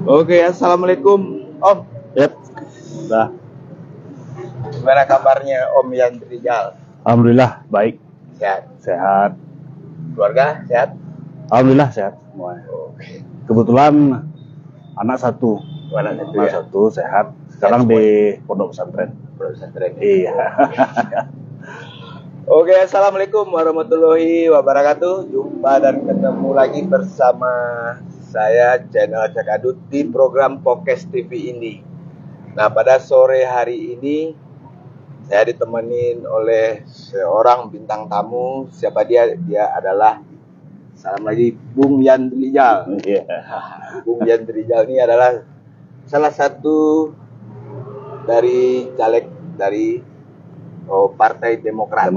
Oke, assalamualaikum Om. Yep. Dah. Gimana kabarnya Om Yandri Rijal? Alhamdulillah baik, Sehat? sehat. Keluarga sehat? Alhamdulillah sehat semua. Oke. Kebetulan anak satu, Mana itu ya? sehat. Sekarang di pondok pesantren. Pesantren. Iya. Oke, assalamualaikum warahmatullahi wabarakatuh. Jumpa dan ketemu lagi bersama saya channel Cakadut di program Pokes TV ini. Nah, pada sore hari ini saya ditemenin oleh seorang bintang tamu. Siapa dia? Dia adalah, salam lagi, Bung Yandri Rijal. Iya. Bung Yandri Rijal ini adalah salah satu dari caleg dari Partai Demokrat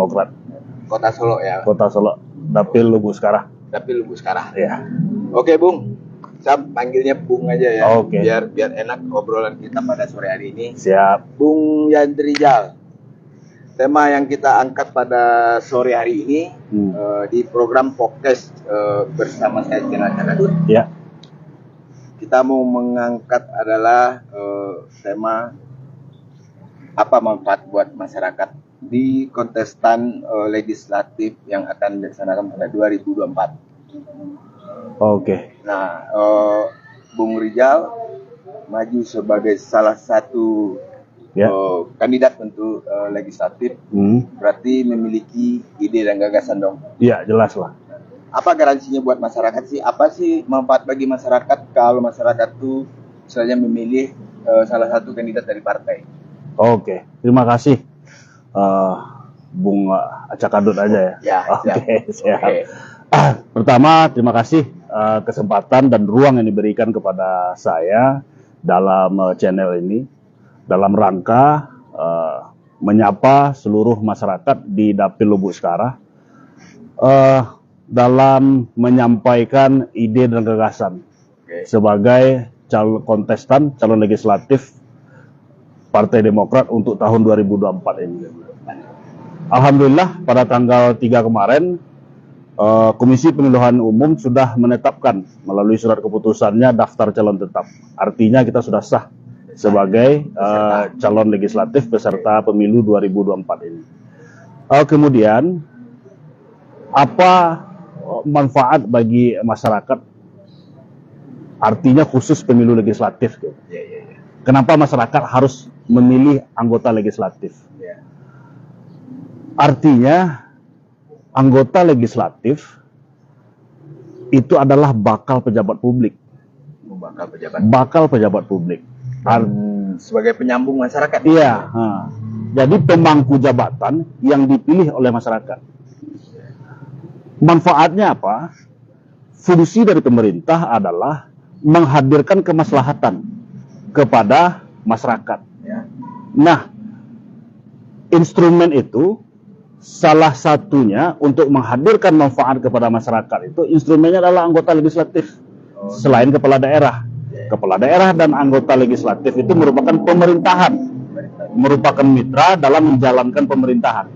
Kota Solo ya. Kota Solo, Dapil Lubu sekarang. Tapi Lubu sekarang. Iya. Oke, Bung. Saya panggilnya Bung aja ya. Oke. Biar enak obrolan kita pada sore hari ini. Siap. Bung Yandri Rijal. Tema yang kita angkat pada sore hari ini di program podcast bersama saya channel Cakadut. Ya. Kita mau mengangkat adalah tema apa manfaat buat masyarakat di kontestan legislatif yang akan dilaksanakan pada 2024. Oke. Nah, Bung Rijal maju sebagai salah satu kandidat untuk legislatif, berarti memiliki ide dan gagasan dong. Iya, jelas lah. Apa garansinya buat masyarakat sih? Apa sih manfaat bagi masyarakat kalau masyarakat tuh misalnya memilih salah satu kandidat dari partai? Oke, terima kasih. Bung Cakadut aja ya. Ya, Oke, siap. Oke. Pertama, terima kasih kesempatan dan ruang yang diberikan kepada saya dalam channel ini dalam rangka menyapa seluruh masyarakat di Dapil Lubu sekarang dalam menyampaikan ide dan gagasan sebagai calon legislatif Partai Demokrat untuk tahun 2024 ini. Alhamdulillah pada tanggal 3 kemarin Komisi Pemilihan Umum sudah menetapkan melalui surat keputusannya daftar calon tetap. Artinya kita sudah sah sebagai calon legislatif peserta pemilu 2024 ini. Kemudian apa manfaat bagi masyarakat? Artinya khusus pemilu legislatif. Kenapa masyarakat harus memilih anggota legislatif? Artinya anggota legislatif itu adalah bakal pejabat publik. Bakal pejabat publik. Sebagai penyambung masyarakat. Iya. Jadi pemangku jabatan yang dipilih oleh masyarakat. Manfaatnya apa? Fungsi dari pemerintah adalah menghadirkan kemaslahatan kepada masyarakat. Nah, instrumen itu salah satunya untuk menghadirkan manfaat kepada masyarakat itu instrumennya adalah anggota legislatif selain kepala daerah. Kepala daerah dan anggota legislatif itu merupakan pemerintahan, merupakan mitra dalam menjalankan pemerintahan.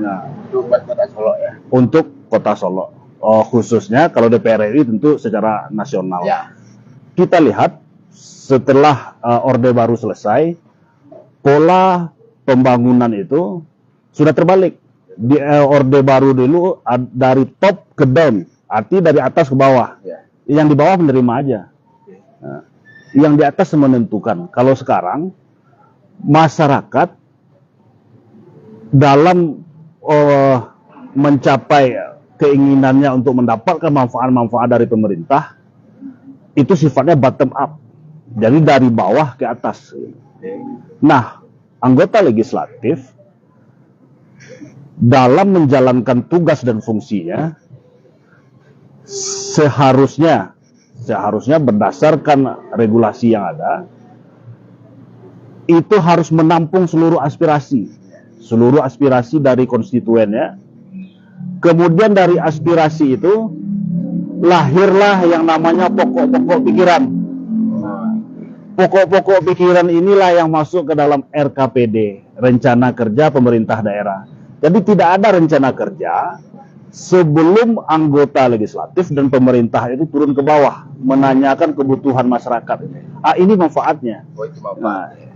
Nah, Itu buat Kota Solo ya. untuk Kota Solo, khususnya kalau DPR RI tentu secara nasional. Ya. Kita lihat setelah Orde Baru selesai, pola pembangunan itu sudah terbalik. Di Orde Baru dulu dari top ke down, arti dari atas ke bawah. Yang di bawah menerima aja. Nah, yang di atas menentukan. Kalau sekarang masyarakat dalam mencapai keinginannya untuk mendapatkan manfaat-manfaat dari pemerintah itu sifatnya bottom up. Jadi dari bawah ke atas. Nah, anggota legislatif dalam menjalankan tugas dan fungsinya seharusnya berdasarkan regulasi yang ada itu harus menampung seluruh aspirasi dari konstituennya. Kemudian dari aspirasi itu lahirlah yang namanya pokok-pokok pikiran. Pokok-pokok pikiran inilah yang masuk ke dalam RKPD, Rencana Kerja Pemerintah Daerah. Jadi tidak ada rencana kerja sebelum anggota legislatif dan pemerintah itu turun ke bawah menanyakan kebutuhan masyarakat. Ini manfaatnya. Oh, itu manfaatnya.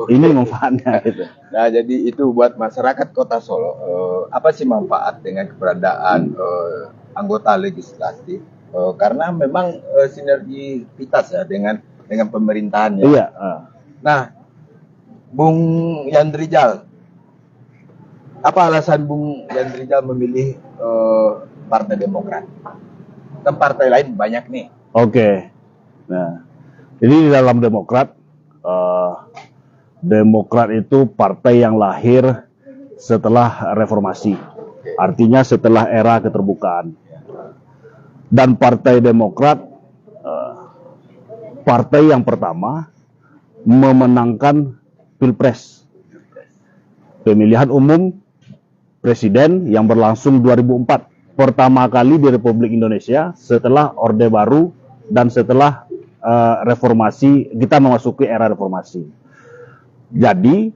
Ini manfaatnya gitu. Nah, jadi itu buat masyarakat Kota Solo, apa sih manfaat dengan keberadaan anggota legislatif? Karena memang sinergitas ya dengan pemerintahan ya. Iya. Nah, Bung Yandrijal, apa alasan Bung Yandrijal memilih Partai Demokrat? Kan partai lain banyak nih. Oke. Nah, jadi di dalam Demokrat, Demokrat itu partai yang lahir setelah reformasi, artinya setelah era keterbukaan. Dan Partai Demokrat, partai yang pertama memenangkan Pilpres, pemilihan umum presiden yang berlangsung 2004, pertama kali di Republik Indonesia setelah Orde Baru dan setelah reformasi, kita memasuki era reformasi. Jadi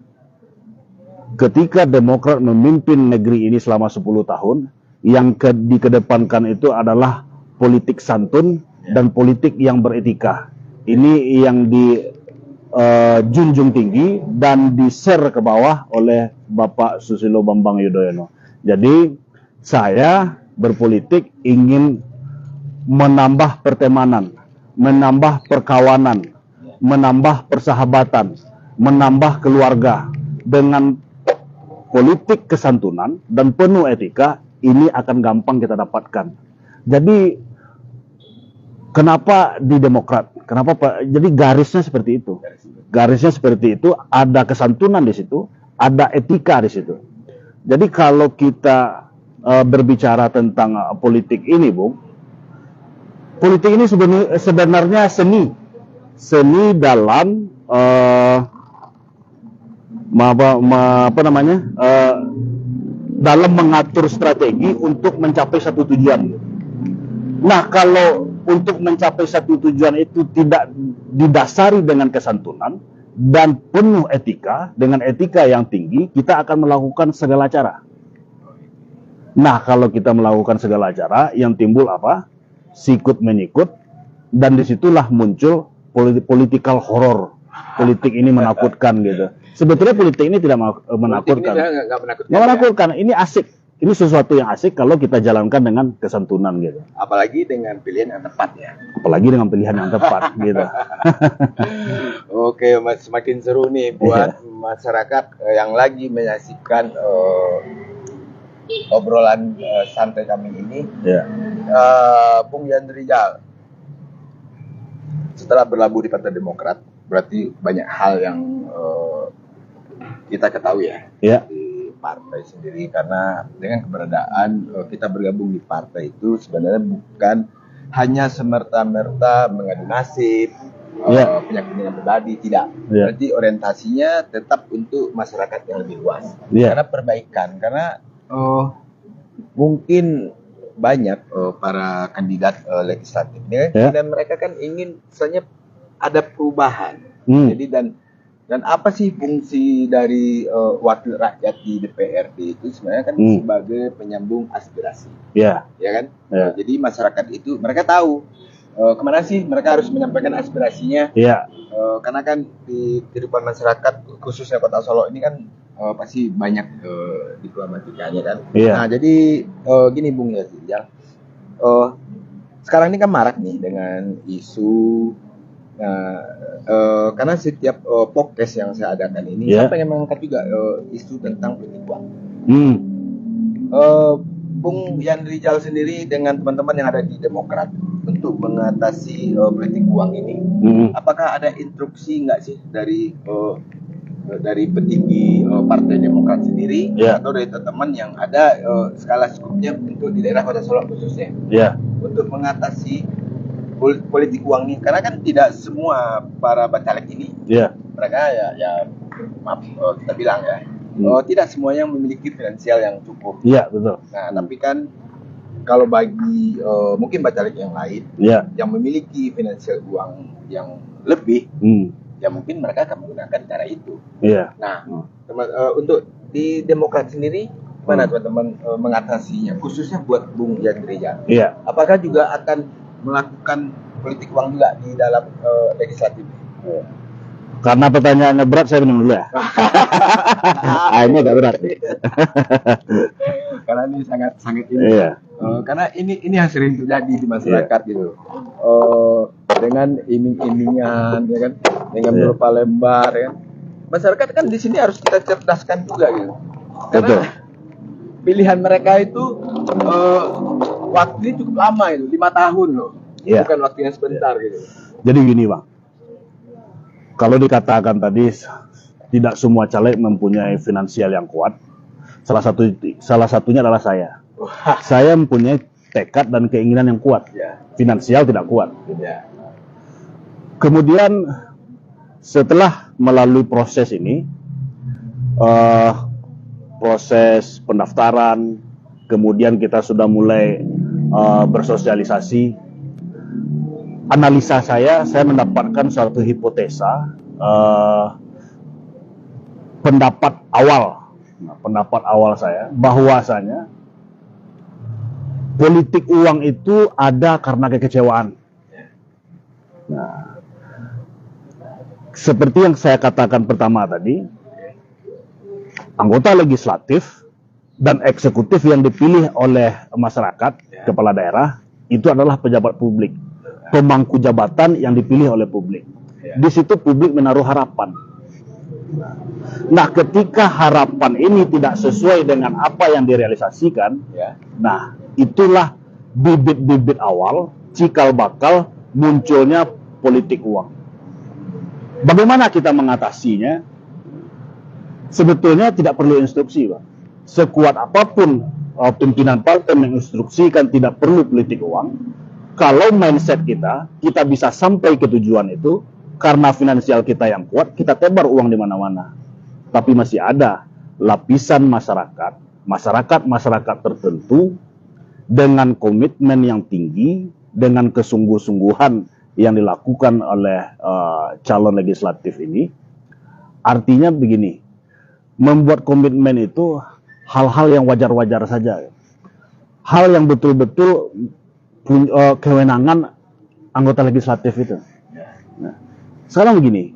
ketika Demokrat memimpin negeri ini selama 10 tahun, yang dikedepankan itu adalah politik santun dan politik yang beretika. Ini yang dijunjung tinggi dan di-share ke bawah oleh Bapak Susilo Bambang Yudhoyono. Jadi saya berpolitik ingin menambah pertemanan, menambah perkawanan, menambah persahabatan, menambah keluarga. Dengan politik kesantunan dan penuh etika, ini akan gampang kita dapatkan. Jadi kenapa di Demokrat? Kenapa Pak? Jadi garisnya seperti itu. Garisnya seperti itu, ada kesantunan di situ, ada etika di situ. Jadi kalau kita berbicara tentang politik ini, Bung, politik ini sebenarnya seni dalam dalam mengatur strategi untuk mencapai satu tujuan. Nah, kalau untuk mencapai satu tujuan itu tidak didasari dengan kesantunan dan penuh etika, dengan etika yang tinggi, kita akan melakukan segala cara. Nah, kalau kita melakukan segala cara, yang timbul apa? Sikut menyikut, dan disitulah muncul political horror. Politik ini menakutkan gitu. Sebetulnya politik ini tidak menakutkan. Nggak menakutkan. Ini asik. Ini sesuatu yang asik kalau kita jalankan dengan kesantunan gitu. Apalagi dengan pilihan yang tepat ya. Apalagi dengan pilihan yang tepat gitu. Oke, semakin seru nih buat masyarakat yang lagi menyaksikan obrolan santai kami ini. Yeah. Bung Yandrijal, setelah berlabuh di Partai Demokrat, berarti banyak hal yang kita ketahui ya. Yeah. Partai sendiri, karena dengan keberadaan kita bergabung di partai itu sebenarnya bukan hanya semerta-merta mengadu nasib, punya kepentingan pribadi, tidak. Berarti orientasinya tetap untuk masyarakat yang lebih luas, karena perbaikan, karena mungkin banyak para kandidat legislatif dan mereka kan ingin misalnya ada perubahan. Jadi dan apa sih fungsi dari wakil rakyat di DPRD itu sebenarnya kan sebagai penyambung aspirasi, ya kan? Jadi masyarakat itu mereka tahu kemana sih mereka harus menyampaikan aspirasinya, karena kan di kehidupan masyarakat khususnya Kota Solo ini kan pasti banyak diplomatikanya kan. Nah jadi gini Bung Yandrijal, sekarang ini kan marak nih dengan isu. Nah, karena setiap podcast yang saya adakan ini, saya pengen mengangkat juga isu tentang politik uang. Bung Yandrijal sendiri dengan teman-teman yang ada di Demokrat untuk mengatasi politik uang ini, apakah ada instruksi nggak sih dari petinggi Partai Demokrat sendiri atau dari teman-teman yang ada skala skupnya untuk di daerah Kota Solo khususnya, untuk mengatasi politik uang ini, karena kan tidak semua para bacalek ini, mereka ya maaf kita bilang ya, tidak semuanya memiliki finansial yang cukup. Betul. Nah, tapi kan kalau bagi mungkin bacalek yang lain, yang memiliki finansial uang yang lebih, ya mungkin mereka akan menggunakan cara itu. Nah, untuk di Demokrat sendiri, Gimana teman-teman mengatasinya, khususnya buat Bung Yandrian? Iya. Apakah juga akan melakukan politik uang juga di dalam legislatif? Karena pertanyaannya berat, saya minum dulu ya. Ini agak berat. Karena ini sangat ini. Iya. Karena ini yang sering terjadi di masyarakat gitu. Dengan iming-imingan, ya kan, dengan berupa lembar, ya. Masyarakat kan di sini harus kita cerdaskan juga gitu. Karena Betul. pilihan mereka itu waktunya cukup lama itu, 5 tahun loh. Iya. Bukan waktunya sebentar gitu. Jadi gini Bang, kalau dikatakan tadi tidak semua caleg mempunyai finansial yang kuat, salah satunya adalah saya. Saya mempunyai tekad dan keinginan yang kuat, finansial tidak kuat. Kemudian setelah melalui proses ini, proses pendaftaran, kemudian kita sudah mulai bersosialisasi. Analisa saya mendapatkan suatu hipotesa, pendapat awal saya bahwasanya politik uang itu ada karena kekecewaan. Nah, seperti yang saya katakan pertama tadi, anggota legislatif dan eksekutif yang dipilih oleh masyarakat, kepala daerah, itu adalah pejabat publik, pemangku jabatan yang dipilih oleh publik. Di situ publik menaruh harapan. Nah, ketika harapan ini tidak sesuai dengan apa yang direalisasikan, nah itulah bibit-bibit awal, cikal bakal munculnya politik uang. Bagaimana kita mengatasinya? Sebetulnya tidak perlu instruksi, Pak. Sekuat apapun pimpinan partai menginstruksikan tidak perlu politik uang, kalau mindset kita bisa sampai ke tujuan itu, karena finansial kita yang kuat, kita tebar uang di mana-mana. Tapi masih ada lapisan masyarakat tertentu dengan komitmen yang tinggi, dengan kesungguh-sungguhan yang dilakukan oleh calon legislatif ini. Artinya begini, membuat komitmen itu hal-hal yang wajar-wajar saja. Hal yang betul-betul kewenangan anggota legislatif itu. Nah, sekarang begini,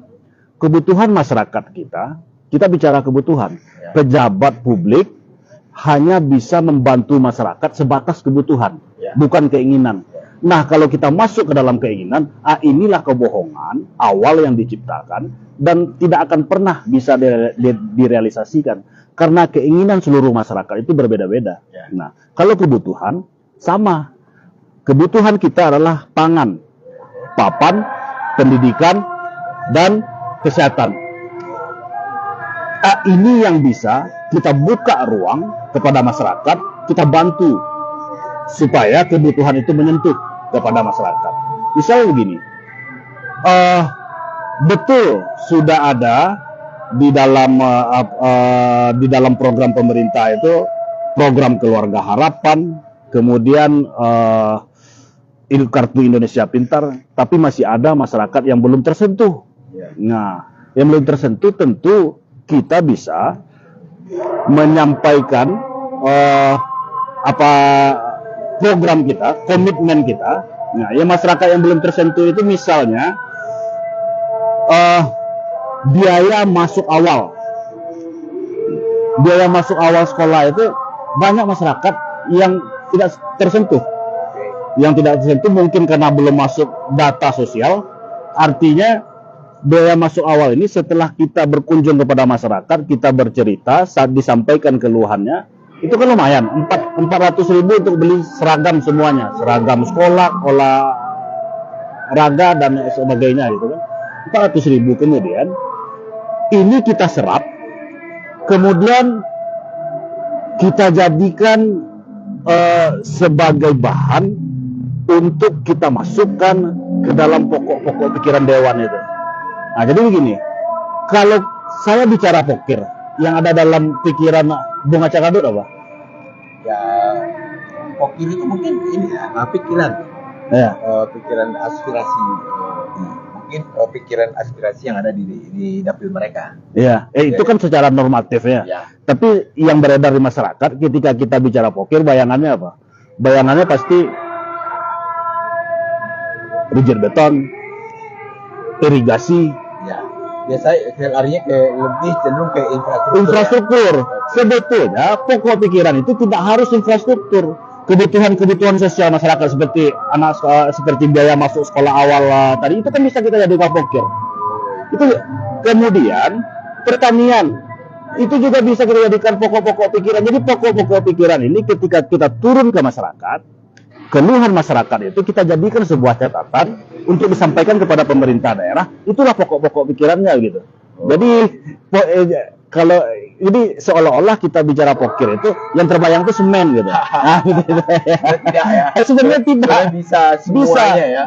kebutuhan masyarakat kita bicara kebutuhan. Pejabat publik hanya bisa membantu masyarakat sebatas kebutuhan, bukan keinginan. Nah, kalau kita masuk ke dalam keinginan, inilah kebohongan awal yang diciptakan dan tidak akan pernah bisa direalisasikan karena keinginan seluruh masyarakat itu berbeda-beda. Nah, kalau kebutuhan sama. Kebutuhan kita adalah pangan, papan, pendidikan, dan kesehatan. Ini yang bisa kita buka ruang kepada masyarakat, kita bantu supaya kebutuhan itu menyentuh kepada masyarakat. Misalnya begini, betul sudah ada di dalam program pemerintah itu program Keluarga Harapan, kemudian Kartu Indonesia Pintar, tapi masih ada masyarakat yang belum tersentuh. Nah, yang belum tersentuh tentu kita bisa menyampaikan program kita, komitmen kita. Nah, yang masyarakat yang belum tersentuh itu misalnya biaya masuk awal sekolah itu banyak masyarakat yang tidak tersentuh. Yang tidak tersentuh mungkin karena belum masuk data sosial. Artinya biaya masuk awal ini setelah kita berkunjung kepada masyarakat, kita bercerita, saat disampaikan keluhannya, itu kan lumayan, 400.000 untuk beli seragam semuanya, seragam sekolah, olahraga dan sebagainya gitu kan. 400.000 kemudian ini kita serap, kemudian kita jadikan sebagai bahan untuk kita masukkan ke dalam pokok-pokok pikiran dewan itu. Nah, jadi begini, kalau saya bicara pokir, yang ada dalam pikiran Bung Acak Adut apa? Ya, pokir itu mungkin ini pikiran, pikiran aspirasi, mungkin pikiran aspirasi yang ada di dapil mereka. Ya, itu kan secara normatif ya. Tapi yang beredar di masyarakat ketika kita bicara pokir, bayangannya apa? Bayangannya pasti rigid beton, irigasi. Ya, biasanya larinya ke lebih cenderung ke infrastruktur. Sebetulnya pokok pikiran itu tidak harus infrastruktur. Kebutuhan sosial masyarakat seperti seperti biaya masuk sekolah awal tadi itu kan bisa kita jadikan pokir. Itu kemudian pertanian itu juga bisa kita jadikan pokok-pokok pikiran. Jadi pokok-pokok pikiran ini ketika kita turun ke masyarakat, keluhan masyarakat itu kita jadikan sebuah catatan untuk disampaikan kepada pemerintah daerah. Itulah pokok-pokok pikirannya gitu. Jadi kalau ini seolah-olah kita bicara pokir itu yang terbayang itu semen gitu. Nah, gitu. Tidak ya. Sebenarnya tidak. Bisa semuanya ya.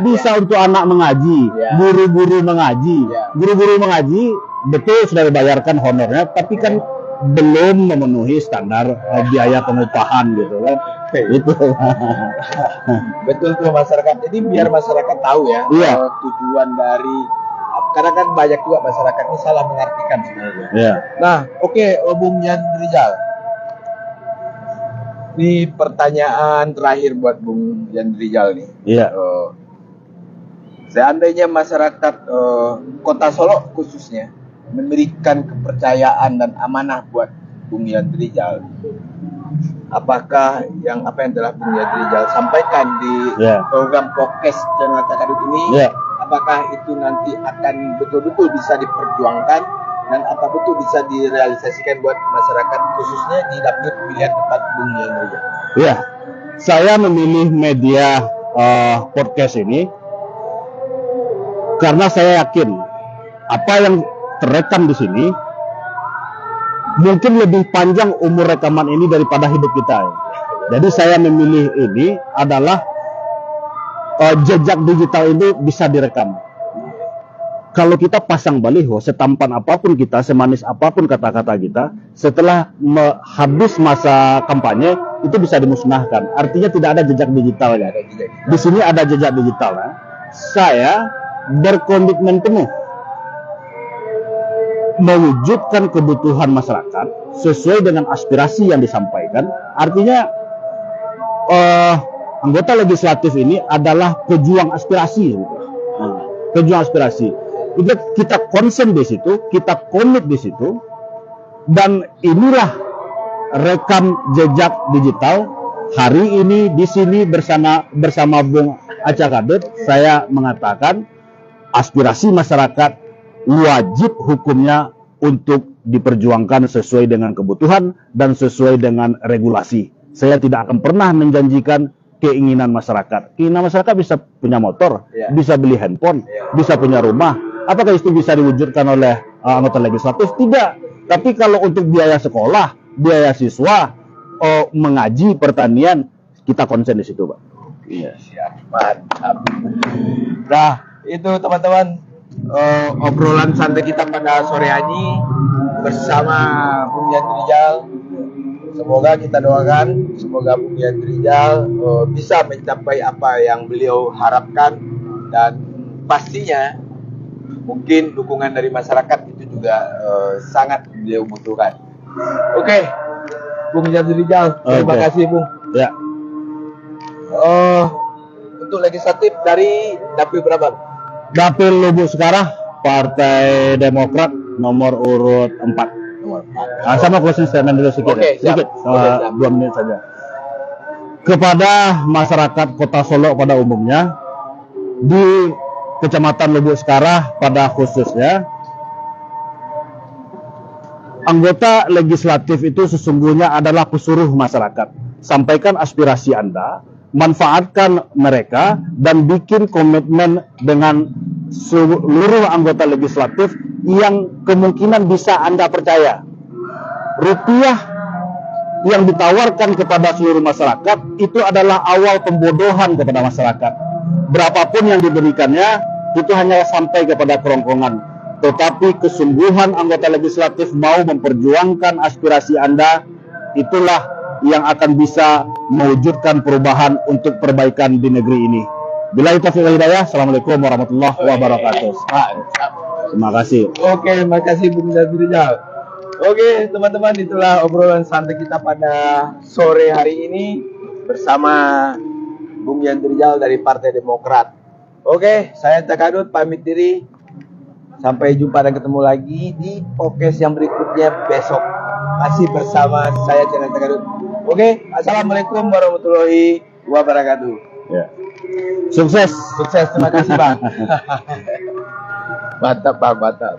Bisa untuk anak mengaji, guru-guru mengaji. Guru-guru mengaji betul sudah dibayarkan honornya, tapi kan belum memenuhi standar biaya pengupahan gitu kan. Itu. Betul tuh masyarakat. Jadi biar masyarakat tahu ya tujuan dari, karena kan banyak juga masyarakat ini salah mengartikan sebenarnya. Nah, oke, Bung Yan Rizal. Ini pertanyaan terakhir buat Bung Yan Rizal nih. Seandainya masyarakat Kota Solo khususnya memberikan kepercayaan dan amanah buat Bung Yan Rizal, apakah apa yang telah Bung Yan Rizal sampaikan di program podcast Channel Cak Adut ini, apakah itu nanti akan betul-betul bisa diperjuangkan dan apa betul bisa direalisasikan buat masyarakat khususnya di dapil pemilihan tempat Bung Yan Rizal? Iya, saya memilih media podcast ini karena saya yakin apa yang terekam di sini mungkin lebih panjang umur rekaman ini daripada hidup kita. Jadi saya memilih ini adalah jejak digital ini bisa direkam. Kalau kita pasang baliho, setampan apapun kita, semanis apapun kata-kata kita, setelah habis masa kampanye itu bisa dimusnahkan. Artinya tidak ada jejak digital ya. Di sini ada jejak digital. Ya. Saya berkomitmen penuh mewujudkan kebutuhan masyarakat sesuai dengan aspirasi yang disampaikan. Artinya anggota legislatif ini adalah pejuang aspirasi. Pejuang aspirasi. Kita konsen di situ, kita komit di situ, dan inilah rekam jejak digital. Hari ini di sini bersama Bung Cak Adut, saya mengatakan aspirasi masyarakat wajib hukumnya untuk diperjuangkan sesuai dengan kebutuhan dan sesuai dengan regulasi. Saya tidak akan pernah menjanjikan keinginan masyarakat. Keinginan masyarakat bisa punya motor, bisa beli handphone, bisa punya rumah. Apakah itu bisa diwujudkan oleh anggota legislatif? Tidak. Tapi kalau untuk biaya sekolah, biaya siswa, mengaji, pertanian, kita konsen di situ, Pak. Iya, siap. Mantap. Nah, itu teman-teman obrolan santai kita pada sore hari ini bersama Bung Yan Rizal. Semoga kita doakan, semoga Bung Yan Rizal bisa mencapai apa yang beliau harapkan, dan pastinya mungkin dukungan dari masyarakat itu juga sangat beliau butuhkan. Oke, Bung Yan Rizal, terima kasih Bung. Ya. Untuk legislatif dari dapil berapa? Dapil Lubuk Sekarah, Partai Demokrat, nomor urut 4. Sama closing statement dulu sedikit. 2 menit saja. Kepada masyarakat Kota Solo pada umumnya, di Kecamatan Lubuk Sekarah pada khususnya, anggota legislatif itu sesungguhnya adalah pesuruh masyarakat. Sampaikan aspirasi Anda, manfaatkan mereka, dan bikin komitmen dengan seluruh anggota legislatif yang kemungkinan bisa Anda percaya. Rupiah yang ditawarkan kepada seluruh masyarakat itu adalah awal pembodohan kepada masyarakat. Berapapun yang diberikannya itu hanya sampai kepada kerongkongan. Tetapi kesungguhan anggota legislatif mau memperjuangkan aspirasi Anda, itulah yang akan bisa mewujudkan perubahan untuk perbaikan di negeri ini. Bila taufiq wal hidayah, assalamualaikum warahmatullahi wabarakatuh. Terima kasih. Oke, makasih Bung Rijal. Oke, teman-teman, itulah obrolan santai kita pada sore hari ini bersama Bung Yandri Rijal dari Partai Demokrat. Oke, saya Cakadut pamit diri. Sampai jumpa dan ketemu lagi di podcast yang berikutnya besok. Masih bersama saya Channel Cakadut. Oke, assalamualaikum warahmatullahi wabarakatuh. Ya. Sukses. Sukses, terima kasih Bang. Mantap Bang, mantap.